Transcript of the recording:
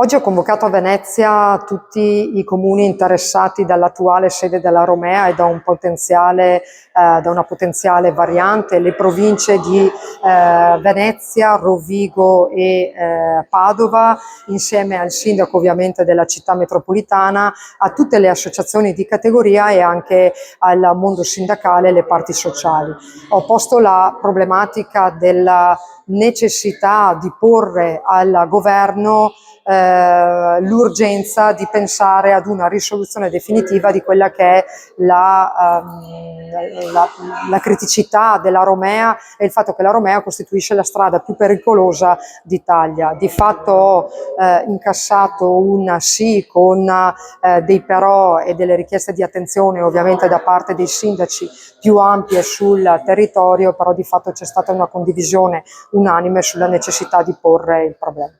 Oggi ho convocato a Venezia tutti i comuni interessati dall'attuale sede della Romea e da una potenziale variante, le province di Venezia, Rovigo e Padova, insieme al sindaco ovviamente della città metropolitana, a tutte le associazioni di categoria e anche al mondo sindacale e le parti sociali. Ho posto la problematica della necessità di porre al governo l'urgenza di pensare ad una risoluzione definitiva di quella che è la criticità della Romea e il fatto che la Romea costituisce la strada più pericolosa d'Italia. Di fatto ho incassato un sì con dei però e delle richieste di attenzione ovviamente da parte dei sindaci più ampie sul territorio, però di fatto c'è stata una condivisione unanime sulla necessità di porre il problema.